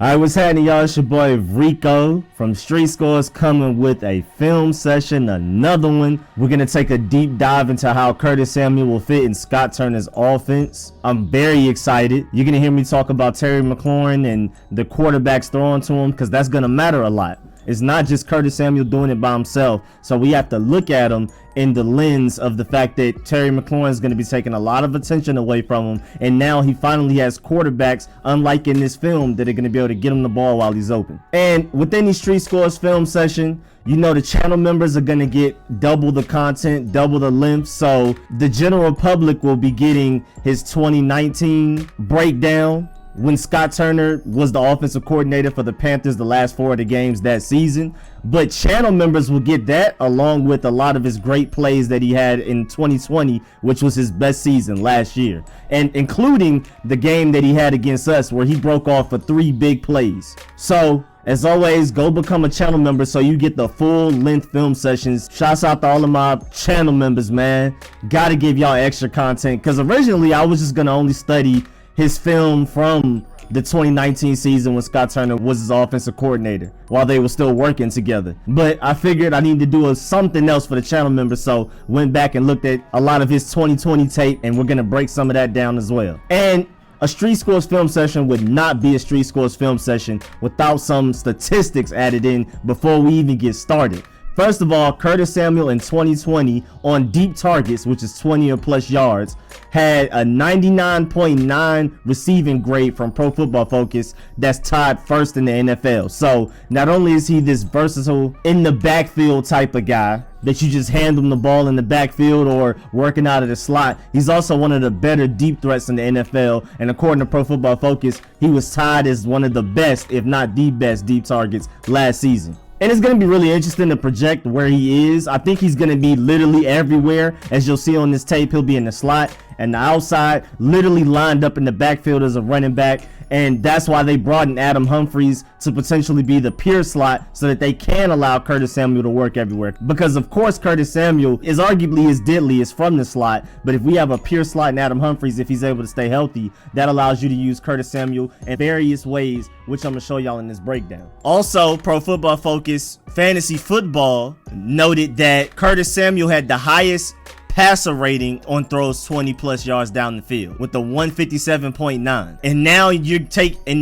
Alright, what's happening, y'all? It's your boy Rico from Street Scores coming with a film session, another one. We're going to take a deep dive into how Curtis Samuel will fit in Scott Turner's offense. I'm very excited. You're going to hear me talk about Terry Mclaurin and the quarterbacks throwing to him because that's going to matter a lot. It's not just Curtis Samuel doing it by himself, so we have to look at him in the lens of the fact that Terry Mclaurin is going to be taking a lot of attention away from him, and now he finally has quarterbacks, unlike in this film, that are going to be able to get him the ball while he's open. And within the Street Scores film session, you know the channel members are going to get double the content, double the length, so the general public will be getting his 2019 breakdown when Scott Turner was the offensive coordinator for the Panthers the last 4 of the games that season. But channel members will get that along with a lot of his great plays that he had in 2020, which was his best season last year, and including the game that he had against us where he broke off for 3 big plays. So as always, go become a channel member so you get the full length film sessions. Shouts out to all of my channel members, man. Gotta give y'all extra content because originally I was just gonna only study his film from the 2019 season when Scott Turner was his offensive coordinator while they were still working together. But I figured I need to do something else for the channel members, so went back and looked at a lot of his 2020 tape, and we're gonna break some of that down as well. And a Street Scores film session would not be a Street Scores film session without some statistics added in before we even get started. First of all, Curtis Samuel in 2020 on deep targets, which is 20 or plus yards, had a 99.9 receiving grade from Pro Football Focus that's tied first in the NFL. So not only is he this versatile in the backfield type of guy that you just hand him the ball in the backfield or working out of the slot, he's also one of the better deep threats in the NFL. And according to Pro Football Focus, he was tied as one of the best, if not the best, deep targets last season. And it's going to be really interesting to project where he is. I think he's going to be literally everywhere. As you'll see on this tape, he'll be in the slot and the outside, literally lined up in the backfield as a running back. And that's why they brought in Adam Humphries to potentially be the pure slot so that they can allow Curtis Samuel to work everywhere. Because of course Curtis Samuel is arguably his deadliest from the slot, but if we have a pure slot in Adam Humphries, if he's able to stay healthy, that allows you to use Curtis Samuel in various ways, which I'm gonna show y'all in this breakdown. Also, Pro Football Focus Fantasy Football noted that Curtis Samuel had the highest passer rating on throws 20 plus yards down the field with the 157.9. And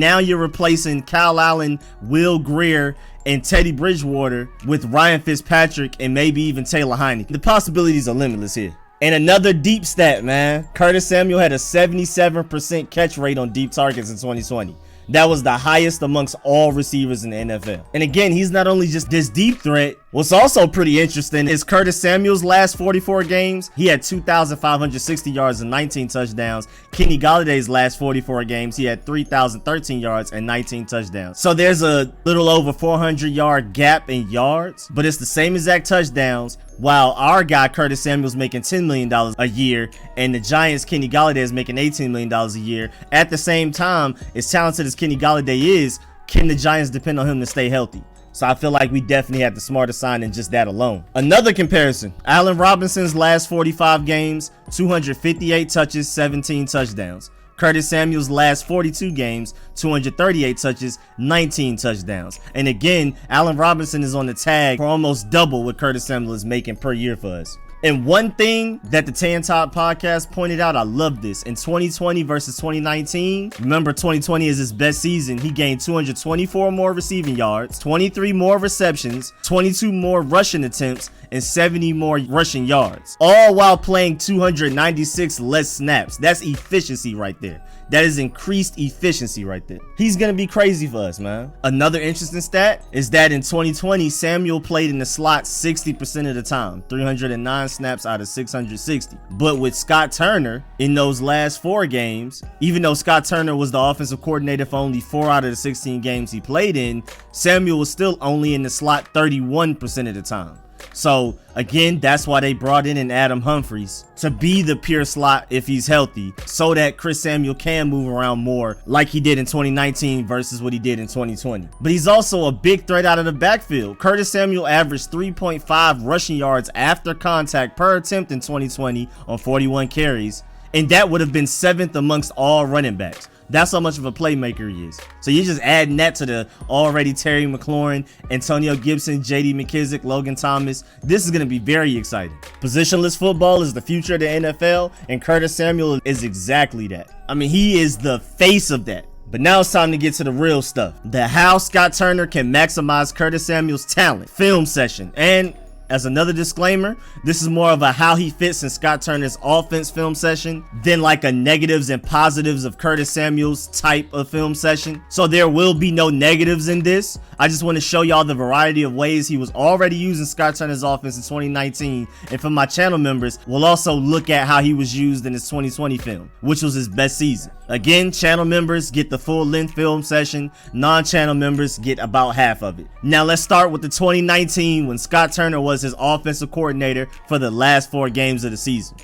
now you're replacing Kyle Allen, Will Greer, and Teddy Bridgewater with Ryan Fitzpatrick and maybe even Taylor Heineke. The possibilities are limitless here. And another deep stat, man. Curtis Samuel had a 77% catch rate on deep targets in 2020. That was the highest amongst all receivers in the NFL. And again, he's not only just this deep threat. What's also pretty interesting is Curtis Samuel's last 44 games, he had 2,560 yards and 19 touchdowns. Kenny Galladay's last 44 games, he had 3,013 yards and 19 touchdowns. So there's a little over 400-yard gap in yards, but it's the same exact touchdowns, while our guy Curtis Samuel's making $10 million a year and the Giants' Kenny Galladay is making $18 million a year. At the same time, as talented as Kenny Galladay is, can the Giants depend on him to stay healthy? So I feel like we definitely had the smarter sign than just that alone. Another comparison, Allen Robinson's last 45 games, 258 touches, 17 touchdowns. Curtis Samuel's last 42 games, 238 touches, 19 touchdowns. And again, Allen Robinson is on the tag for almost double what Curtis Samuel is making per year for us. And one thing that the Tan Top podcast pointed out, I love this. In 2020 versus 2019, remember 2020 is his best season. He gained 224 more receiving yards, 23 more receptions, 22 more rushing attempts, and 70 more rushing yards, all while playing 296 less snaps. That's efficiency right there. That is increased efficiency right there. He's gonna be crazy for us, man. Another interesting stat is that in 2020, Samuel played in the slot 60% of the time, 309 snaps out of 660. But with Scott Turner in those last 4 games, even though Scott Turner was the offensive coordinator for only 4 out of the 16 games he played in, Samuel was still only in the slot 31% of the time. So again, that's why they brought in Adam Humphries to be the pure slot if he's healthy, so that Chris Samuel can move around more like he did in 2019 versus what he did in 2020. But he's also a big threat out of the backfield. Curtis Samuel averaged 3.5 rushing yards after contact per attempt in 2020 on 41 carries, and that would have been 7th amongst all running backs. That's how much of a playmaker he is. So you're just adding that to the already Terry McLaurin, Antonio Gibson, JD McKissick, Logan Thomas. This is going to be very exciting. Positionless football is the future of the NFL, and Curtis Samuel is exactly that. I mean, he is the face of that. But now it's time to get to the real stuff. The how Scott Turner can maximize Curtis Samuel's talent film session. And as another disclaimer, this is more of a how he fits in Scott Turner's offense film session than like a negatives and positives of Curtis Samuel's type of film session. So there will be no negatives in this. I just want to show y'all the variety of ways he was already using Scott Turner's offense in 2019. And for my channel members, we'll also look at how he was used in his 2020 film, which was his best season. Again, channel members get the full length film session. Non-channel members get about half of it. Now let's start with the 2019 when Scott Turner was his offensive coordinator for the last 4 games of the season.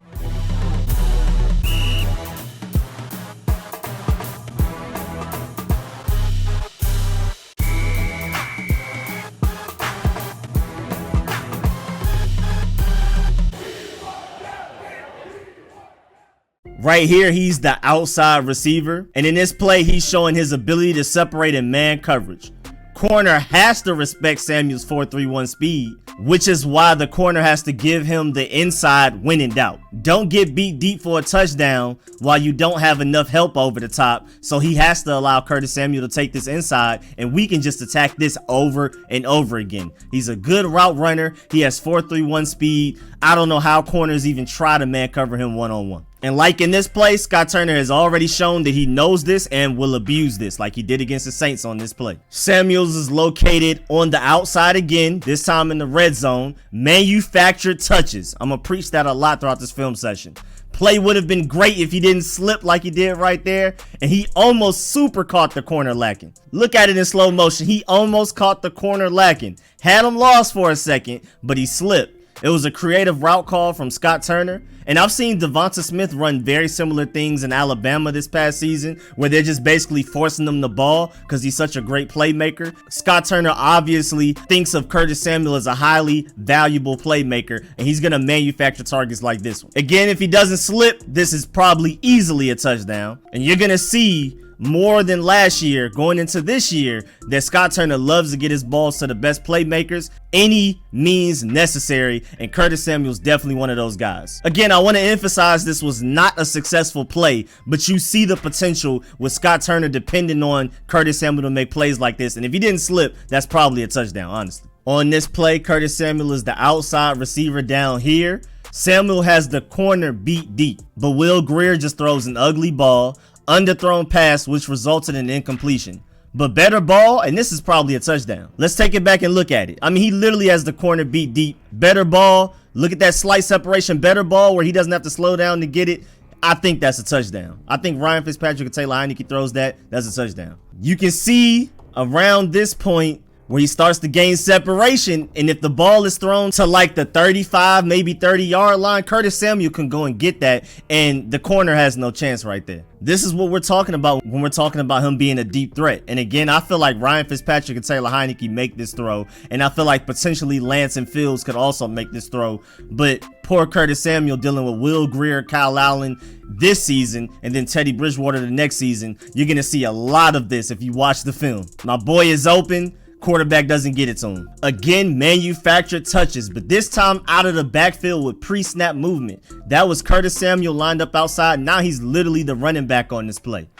Right here, he's the outside receiver, and in this play, he's showing his ability to separate in man coverage. Corner has to respect Samuel's 4.31 speed, which is why the corner has to give him the inside when in doubt. Don't get beat deep for a touchdown while you don't have enough help over the top, so he has to allow Curtis Samuel to take this inside, and we can just attack this over and over again. He's a good route runner. He has 4.31 speed. I don't know how corners even try to man cover him one-on-one. And like in this play, Scott Turner has already shown that he knows this and will abuse this like he did against the Saints on this play. Samuels is located on the outside again, this time in the red zone. Manufactured touches. I'm going to preach that a lot throughout this film session. Play would have been great if he didn't slip like he did right there, and he almost super caught the corner lacking. Look at it in slow motion. He almost caught the corner lacking. Had him lost for a second, but he slipped. It was a creative route call from Scott Turner. And I've seen Devonta Smith run very similar things in Alabama this past season, where they're just basically forcing him the ball because he's such a great playmaker. Scott Turner obviously thinks of Curtis Samuel as a highly valuable playmaker, and he's going to manufacture targets like this one. Again, if he doesn't slip, this is probably easily a touchdown. And you're going to see more than last year going into this year that Scott Turner loves to get his balls to the best playmakers any means necessary, and Curtis Samuel's definitely one of those guys. Again, I want to emphasize this was not a successful play, but you see the potential with Scott Turner depending on Curtis Samuel to make plays like this, and if he didn't slip, that's probably a touchdown, honestly. On this play, Curtis Samuel is the outside receiver down here. Samuel has the corner beat deep, but Will Grier just throws an ugly ball, underthrown pass, which resulted in incompletion. But better ball, and this is probably a touchdown. Let's take it back and look at it. I mean, he literally has the corner beat deep. Better ball. Look at that slight separation. Better ball where he doesn't have to slow down to get it. I think that's a touchdown. I think Ryan Fitzpatrick or Taylor Heineke throws that. That's a touchdown. You can see around this point where he starts to gain separation, and if the ball is thrown to like the 35, maybe 30-yard line, Curtis Samuel can go and get that, and the corner has no chance right there. This is what we're talking about when we're talking about him being a deep threat. And again, I feel like Ryan Fitzpatrick and Taylor Heineke make this throw, and I feel like potentially Lance and Fields could also make this throw, but poor Curtis Samuel dealing with Will Grier, Kyle Allen this season, and then Teddy Bridgewater the next season. You're gonna see a lot of this if you watch the film. My boy is open. Quarterback doesn't get it to him. Again, manufactured touches, but this time out of the backfield with pre-snap movement. That was Curtis Samuel lined up outside. Now he's literally the running back on this play.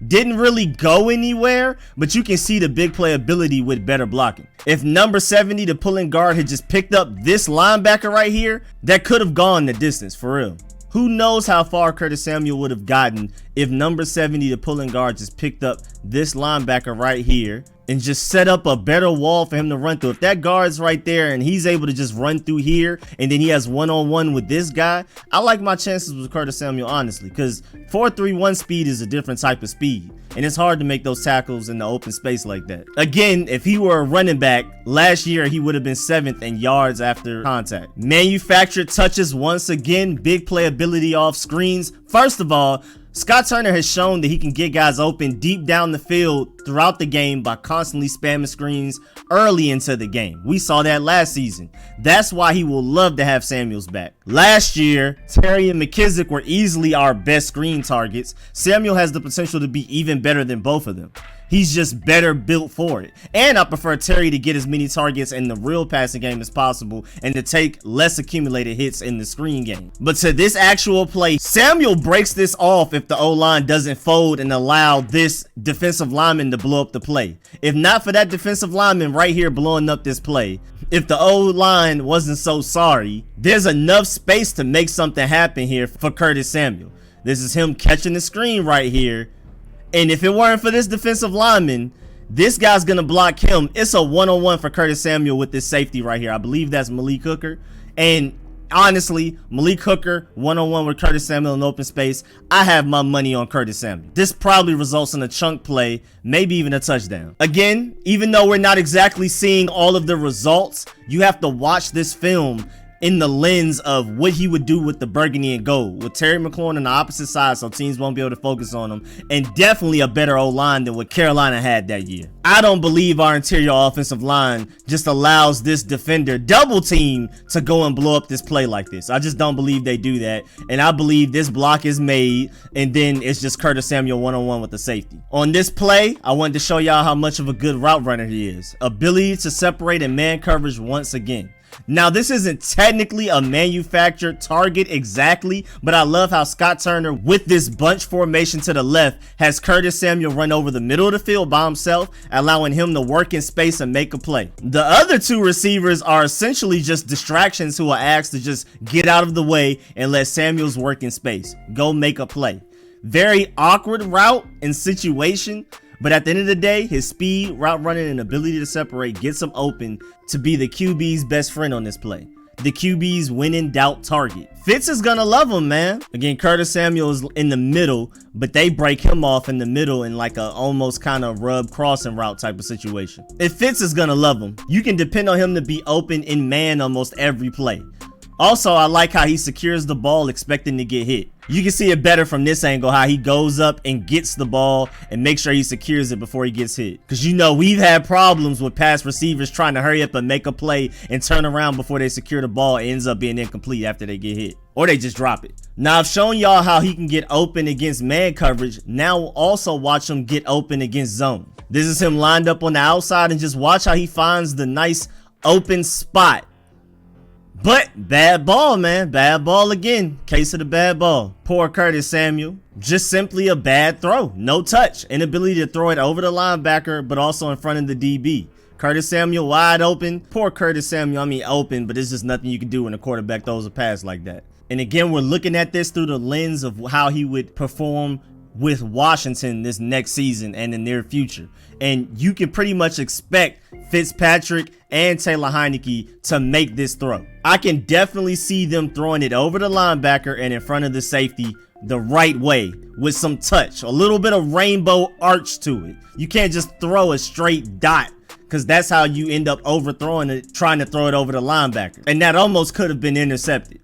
Didn't really go anywhere, but you can see the big playability with better blocking. If number 70, the pulling guard, had just picked up this linebacker right here, that could have gone the distance, for real. Who knows how far Curtis Samuel would have gotten if number 70, the pulling guard, just picked up this linebacker right here and just set up a better wall for him to run through. If that guard's right there and he's able to just run through here and then he has one-on-one with this guy, I like my chances with Curtis Samuel, honestly, because 4.31 speed is a different type of speed, and it's hard to make those tackles in the open space like that. Again, if he were a running back, last year he would have been 7th in yards after contact. Manufactured touches once again, big playability off screens. First of all, Scott Turner has shown that he can get guys open deep down the field throughout the game by constantly spamming screens early into the game. We saw that last season. That's why he will love to have Samuels back. Last year, Terry and McKissick were easily our best screen targets. Samuel has the potential to be even better than both of them. He's just better built for it. And I prefer Terry to get as many targets in the real passing game as possible and to take less accumulated hits in the screen game. But to this actual play, Samuel breaks this off if the O-line doesn't fold and allow this defensive lineman to blow up the play. If not for that defensive lineman right here blowing up this play, if the O-line wasn't so sorry, there's enough space to make something happen here for Curtis Samuel. This is him catching the screen right here. And if it weren't for this defensive lineman, this guy's going to block him. It's a one-on-one for Curtis Samuel with this safety right here. I believe that's Malik Hooker. And honestly, Malik Hooker, one-on-one with Curtis Samuel in open space. I have my money on Curtis Samuel. This probably results in a chunk play, maybe even a touchdown. Again, even though we're not exactly seeing all of the results, you have to watch this film in the lens of what he would do with the burgundy and gold, with Terry Mclaurin on the opposite side so teams won't be able to focus on him, and definitely a better O-line than what Carolina had that year. I don't believe our interior offensive line just allows this defender double team to go and blow up this play like this. I just don't believe they do that, and I believe this block is made and then it's just Curtis Samuel one-on-one with the safety. On this play, I wanted to show y'all how much of a good route runner he is. Ability to separate in man coverage once again. Now, this isn't technically a manufactured target exactly, but I love how Scott Turner, with this bunch formation to the left, has Curtis Samuel run over the middle of the field by himself, allowing him to work in space and make a play. The other two receivers are essentially just distractions who are asked to just get out of the way and let Samuels work in space. Go make a play. Very awkward route and situation, but at the end of the day, his speed, route running, and ability to separate gets him open to be the QB's best friend on this play. The QB's when in doubt target. Fitz is gonna love him, man. Again, Curtis Samuel is in the middle, but they break him off in the middle in like a almost kind of rub crossing route type of situation. If Fitz is gonna love him, you can depend on him to be open in man almost every play. Also, I like how he secures the ball expecting to get hit. You can see it better from this angle, how he goes up and gets the ball and makes sure he secures it before he gets hit. Because you know, we've had problems with pass receivers trying to hurry up and make a play and turn around before they secure the ball. It ends up being incomplete after they get hit. Or they just drop it. Now, I've shown y'all how he can get open against man coverage. Now also watch him get open against zone. This is him lined up on the outside, and just watch how he finds the nice open spot. But bad ball, man. Bad ball again. Case of the bad ball. Poor Curtis Samuel. Just simply a bad throw. No touch. Inability to throw it over the linebacker, but also in front of the DB. Curtis Samuel wide open. Poor Curtis Samuel. I mean open, but it's just nothing you can do when a quarterback throws a pass like that. And again, we're looking at this through the lens of how he would perform with Washington this next season and the near future. And you can pretty much expect Fitzpatrick and Taylor Heineke to make this throw. I can definitely see them throwing it over the linebacker and in front of the safety the right way with some touch, a little bit of rainbow arch to it. You can't just throw a straight dot, because that's how you end up overthrowing it, trying to throw it over the linebacker. And that almost could have been intercepted.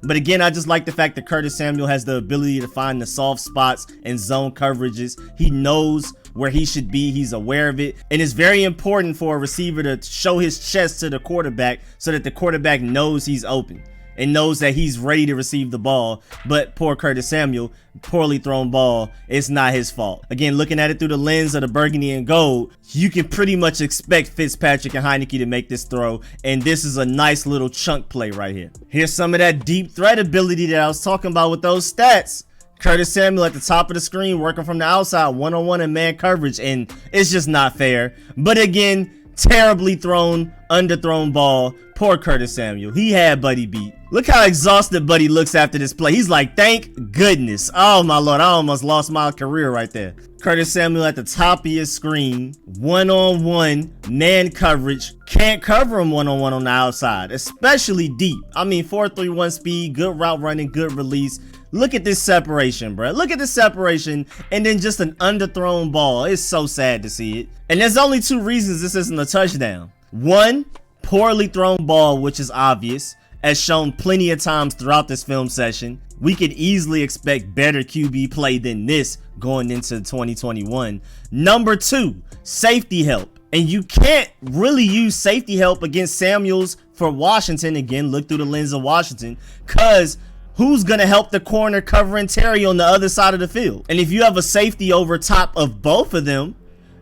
But again, I just like the fact that Curtis Samuel has the ability to find the soft spots and zone coverages. He knows where he should be. He's aware of it. And it's very important for a receiver to show his chest to the quarterback so that the quarterback knows he's open and knows that he's ready to receive the ball. But poor Curtis Samuel, poorly thrown ball, it's not his fault. Again, looking at it through the lens of the burgundy and gold, you can pretty much expect Fitzpatrick and Heineke to make this throw, and this is a nice little chunk play right here. Here's some of that deep threat ability that I was talking about with those stats. Curtis Samuel at the top of the screen working from the outside, one-on-one in man coverage, and it's just not fair. But again, terribly thrown, underthrown ball. Poor Curtis Samuel. He had Buddy beat. Look how exhausted Buddy looks after this play. He's like, thank goodness. Oh my Lord, I almost lost my career right there. Curtis Samuel at the top of your screen, one-on-one, man coverage. Can't cover him one-on-one on the outside, especially deep. I mean, 4.31 speed, good route running, good release. Look at this separation, bro. Look at this separation, and then just an underthrown ball. It's so sad to see it. And there's only two reasons this isn't a touchdown. One, poorly thrown ball, which is obvious. as shown plenty of times throughout this film session. We could easily expect better QB play than this going into 2021. Number 2, safety help. And you can't really use safety help against Samuels for Washington. Again, look through the lens of Washington, because who's going to help the corner covering Terry on the other side of the field? And if you have a safety over top of both of them,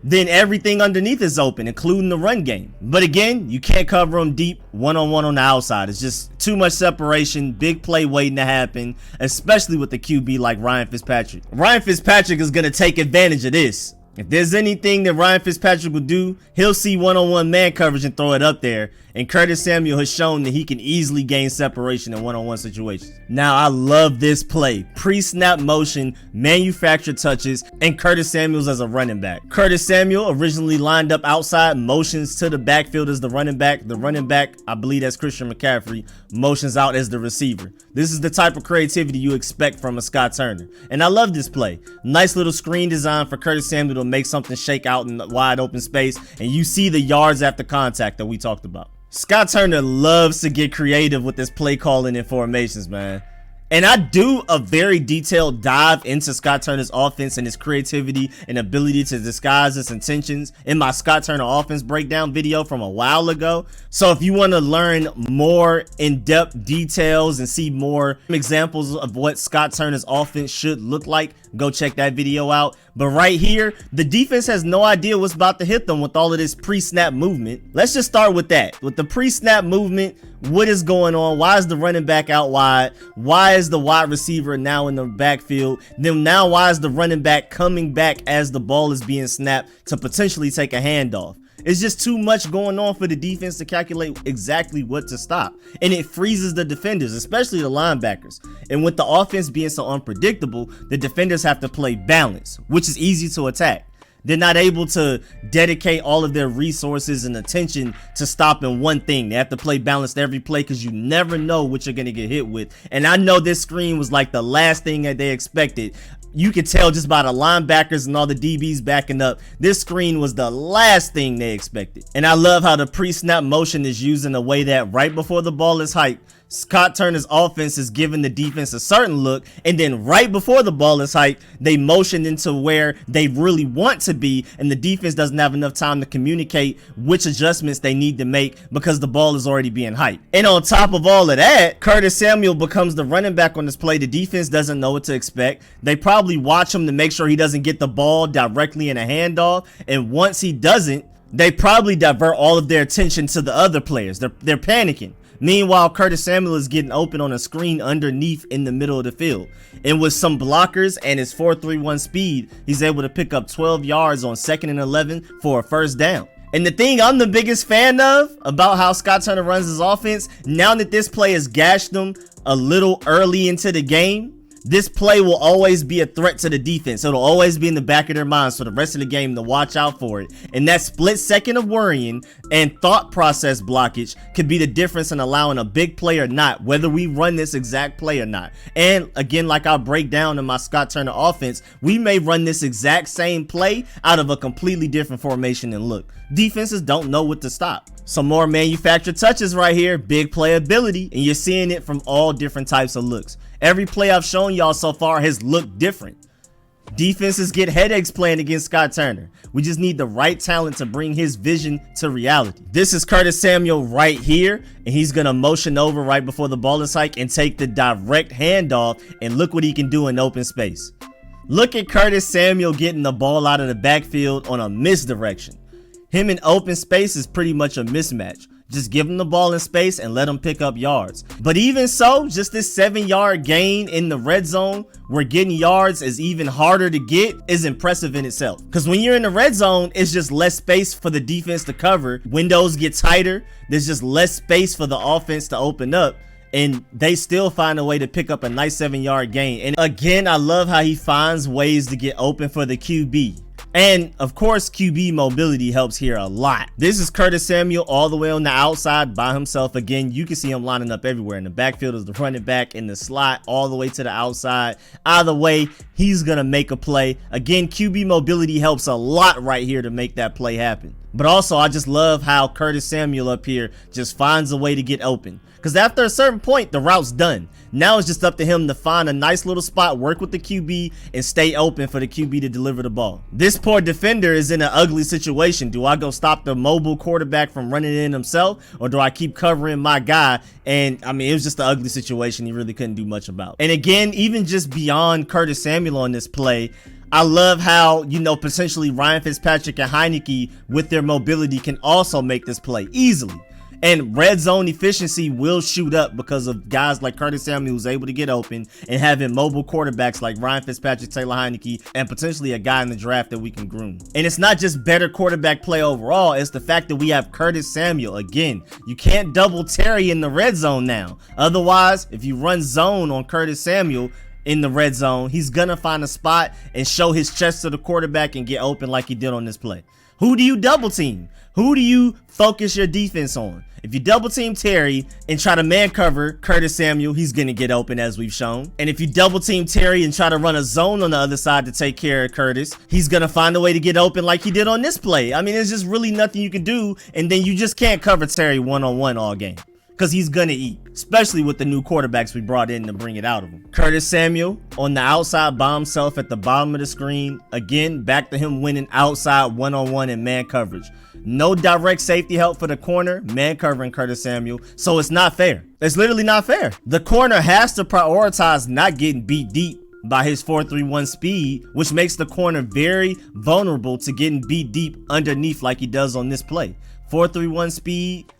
then everything underneath is open, including the run game. But again, you can't cover them deep one-on-one on the outside. It's just too much separation, big play waiting to happen, especially with the QB like Ryan Fitzpatrick. Ryan Fitzpatrick is going to take advantage of this. If there's anything that Ryan Fitzpatrick will do, he'll see one-on-one man coverage and throw it up there. And Curtis Samuel has shown that he can easily gain separation in one-on-one situations. Now, I love this play. Pre-snap motion, manufactured touches, and Curtis Samuels as a running back. Curtis Samuel originally lined up outside, motions to the backfield as the running back. The running back, I believe that's Christian McCaffrey, motions out as the receiver. This is the type of creativity you expect from a Scott Turner. And I love this play. Nice little screen design for Curtis Samuel to make something shake out in the wide open space. And you see the yards after contact that we talked about. Scott Turner loves to get creative with his play calling and formations, man. And I do a very detailed dive into Scott Turner's offense and his creativity and ability to disguise his intentions in my Scott Turner offense breakdown video from a while ago. So if you want to learn more in-depth details and see more examples of what Scott Turner's offense should look like, go check that video out. But right here, the defense has no idea what's about to hit them with all of this pre-snap movement. Let's just start with that. With the pre-snap movement, what is going on? Why is the running back out wide? Why is the wide receiver now in the backfield? Then now why is the running back coming back as the ball is being snapped to potentially take a handoff? It's just too much going on for the defense to calculate exactly what to stop. And it freezes the defenders, especially the linebackers. And with the offense being so unpredictable, the defenders have to play balance, which is easy to attack. They're not able to dedicate all of their resources and attention to stopping one thing. They have to play balanced every play because you never know what you're going to get hit with. And I know this screen was like the last thing that they expected. You could tell just by the linebackers and all the DBs backing up. This screen was the last thing they expected. And I love how the pre-snap motion is used in a way that right before the ball is hyped, Scott Turner's offense is giving the defense a certain look, and then right before the ball is hyped, they motion into where they really want to be, and the defense doesn't have enough time to communicate which adjustments they need to make because the ball is already being hyped. And on top of all of that, Curtis Samuel becomes the running back on this play. The defense doesn't know what to expect. They probably watch him to make sure he doesn't get the ball directly in a handoff, and once he doesn't, they probably divert all of their attention to the other players. They're panicking. Meanwhile, Curtis Samuel is getting open on a screen underneath in the middle of the field. And with some blockers and his 4.31 speed, he's able to pick up 12 yards on 2nd and 11 for a first down. And the thing I'm the biggest fan of about how Scott Turner runs his offense, now that this play has gashed them a little early into the game, this play will always be a threat to the defense. It'll always be in the back of their minds for the rest of the game to watch out for it. And that split second of worrying and thought process blockage could be the difference in allowing a big play or not, whether we run this exact play or not. And again, like I'll break down in my Scott Turner offense, we may run this exact same play out of a completely different formation and look. Defenses don't know what to stop. Some more manufactured touches right here, big playability, and you're seeing it from all different types of looks. Every play I've shown y'all so far has looked different. Defenses get headaches playing against Scott Turner. We just need the right talent to bring his vision to reality. This is Curtis Samuel right here, and he's gonna motion over right before the ball is hiked and take the direct handoff, and look what he can do in open space. Look at Curtis Samuel getting the ball out of the backfield on a misdirection. Him in open space is pretty much a mismatch. Just give him the ball in space and let him pick up yards. But even so, just this 7-yard gain in the red zone where getting yards is even harder to get is impressive in itself. Because when you're in the red zone, it's just less space for the defense to cover. Windows get tighter. There's just less space for the offense to open up. And they still find a way to pick up a nice 7-yard gain. And again, I love how he finds ways to get open for the QB. And of course, QB mobility helps here a lot. This is Curtis Samuel all the way on the outside by himself. Again, you can see him lining up everywhere. In the backfield is the running back, in the slot all the way to the outside. Either way, he's going to make a play. Again, QB mobility helps a lot right here to make that play happen. But also, I just love how Curtis Samuel up here just finds a way to get open. Because after a certain point, the route's done. Now it's just up to him to find a nice little spot, work with the QB, and stay open for the QB to deliver the ball. This poor defender is in an ugly situation. Do I go stop the mobile quarterback from running in himself, or do I keep covering my guy? And I mean, it was just an ugly situation he really couldn't do much about. And again, even just beyond Curtis Samuel on this play, I love how, you know, potentially Ryan Fitzpatrick and Heineke with their mobility can also make this play easily. And red zone efficiency will shoot up because of guys like Curtis Samuel who's able to get open, and having mobile quarterbacks like Ryan Fitzpatrick, Taylor Heineke, and potentially a guy in the draft that we can groom. And it's not just better quarterback play overall, it's the fact that we have Curtis Samuel. Again, you can't double Terry in the red zone now. Otherwise, if you run zone on Curtis Samuel in the red zone, he's gonna find a spot and show his chest to the quarterback and get open like he did on this play. Who do you double team? Who do you focus your defense on? If you double team Terry and try to man cover Curtis Samuel, he's gonna get open, as we've shown. And if you double team Terry and try to run a zone on the other side to take care of Curtis, he's gonna find a way to get open like he did on this play. I mean, there's just really nothing you can do, and then you just can't cover Terry one-on-one all game, because he's gonna eat, especially with the new quarterbacks we brought in to bring it out of him. Curtis Samuel on the outside by himself at the bottom of the screen. Again, back to him winning outside one-on-one and man coverage. No direct safety help for the corner, man covering Curtis Samuel, so it's not fair. It's literally not fair. The corner has to prioritize not getting beat deep by his 4.31 speed, which makes the corner very vulnerable to getting beat deep underneath like he does on this play. 4.31 speed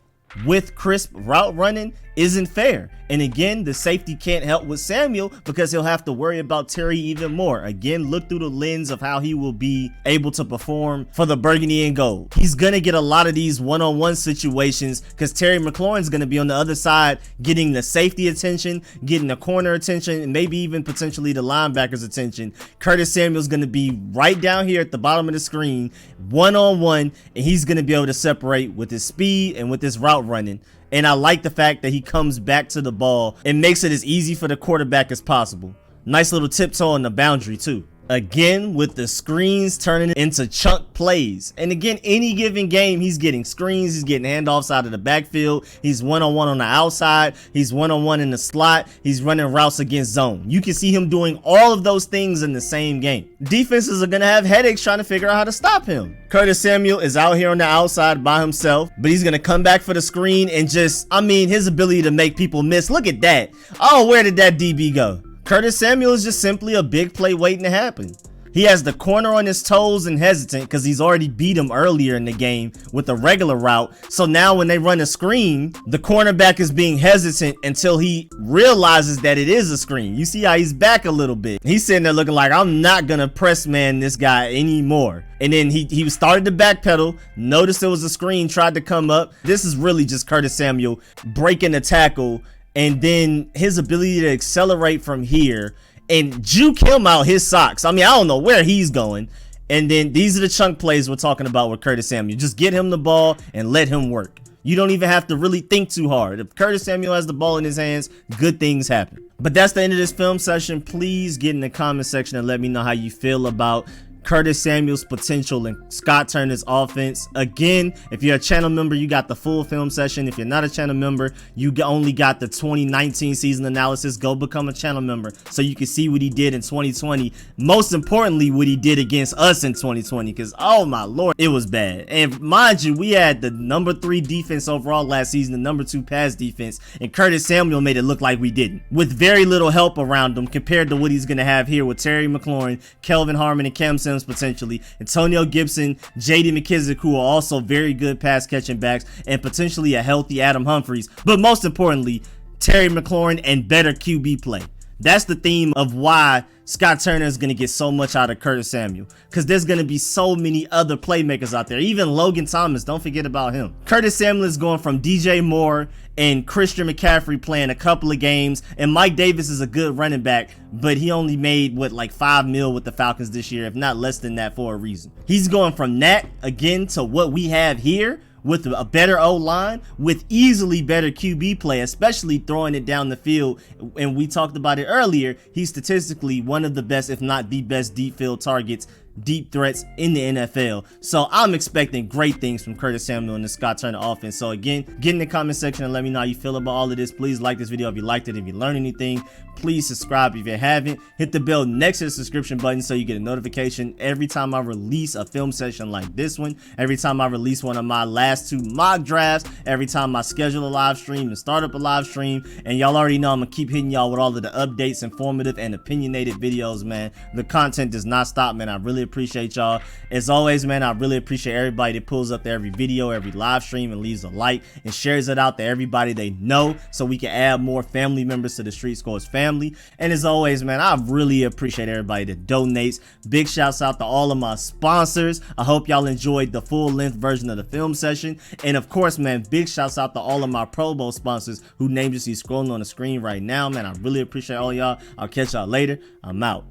with crisp route running isn't fair. And again, the safety can't help with Samuel because he'll have to worry about Terry even more. Again, look through the lens of how he will be able to perform for the burgundy and gold. He's gonna get a lot of these one-on-one situations because Terry Mclaurin's gonna be on the other side getting the safety attention, getting the corner attention, and maybe even potentially the linebacker's attention. Curtis Samuel's gonna be right down here at the bottom of the screen, one-on-one, and he's gonna be able to separate with his speed and with his route running. And I like the fact that he comes back to the ball and makes it as easy for the quarterback as possible. Nice little tiptoe on the boundary too. Again, with the screens turning into chunk plays. And again, any given game, he's getting screens, he's getting handoffs out of the backfield, he's one-on-one on the outside, he's one-on-one in the slot, he's running routes against zone. You can see him doing all of those things in the same game. Defenses are gonna have headaches trying to figure out how to stop him. Curtis Samuel is out here on the outside by himself, but he's gonna come back for the screen and just, I mean, his ability to make people miss. Look at that. Oh, where did that DB go? Curtis Samuel is just simply a big play waiting to happen. He has the corner on his toes and hesitant because he's already beat him earlier in the game with a regular route. So now when they run a screen, the cornerback is being hesitant until he realizes that it is a screen. You see how he's back a little bit. He's sitting there looking like, I'm not going to press man this guy anymore. And then he started to backpedal, noticed it was a screen, tried to come up. This is really just Curtis Samuel breaking the tackle, and then his ability to accelerate from here and juke him out his socks. I mean, I don't know where he's going. And then these are the chunk plays we're talking about with Curtis Samuel. Just get him the ball and let him work. You don't even have to really think too hard. If Curtis Samuel has the ball in his hands, good things happen. But that's the end of this film session. Please get in the comment section and let me know how you feel about Curtis Samuel's potential and Scott Turner's offense. Again, if you're a channel member, you got the full film session. If you're not a channel member, you only got the 2019 season analysis. Go become a channel member so you can see what he did in 2020. Most importantly, what he did against us in 2020, because oh my lord, it was bad. And mind you, we had the number 3 defense overall last season, the number 2 pass defense, and Curtis Samuel made it look like we didn't, with very little help around him compared to what he's going to have here with Terry Mclaurin, Kelvin Harmon, and Cam Sims potentially, Antonio Gibson, J.D. McKissick, who are also very good pass catching backs, and potentially a healthy Adam Humphries. But most importantly, Terry Mclaurin and better QB play. That's the theme of why Scott Turner is going to get so much out of Curtis Samuel, because there's going to be so many other playmakers out there. Even Logan Thomas, don't forget about him. Curtis Samuel is going from DJ Moore and Christian McCaffrey playing a couple of games, and Mike Davis is a good running back, but he only made what, like $5 million with the Falcons this year, if not less than that, for a reason. He's going from that again to what we have here, with a better O-line, with easily better QB play, especially throwing it down the field. And we talked about it earlier, he's statistically one of the best, if not the best, deep field targets deep threats in the NFL. So I'm expecting great things from Curtis Samuel and the Scott Turner offense. So again, get in the comment section and let me know how you feel about all of this. Please like this video if you liked it. If you learned anything, please subscribe if you haven't. Hit the bell next to the subscription button so you get a notification every time I release a film session like this one, every time I release one of my last 2 mock drafts, every time I schedule a live stream and start up a live stream. And y'all already know I'm gonna keep hitting y'all with all of the updates, informative and opinionated videos, man. The content does not stop, man. I really appreciate y'all. As always, man, I really appreciate everybody that pulls up to every video, every live stream, and leaves a like and shares it out to everybody they know so we can add more family members to the Street Scores family. And as always, man, I really appreciate everybody that donates. Big shouts out to all of my sponsors. I hope y'all enjoyed the full-length version of the film session. And of course, man, big shouts out to all of my Pro Bowl sponsors whose names you see scrolling on the screen right now, man. I really appreciate all y'all. I'll catch y'all later. I'm out.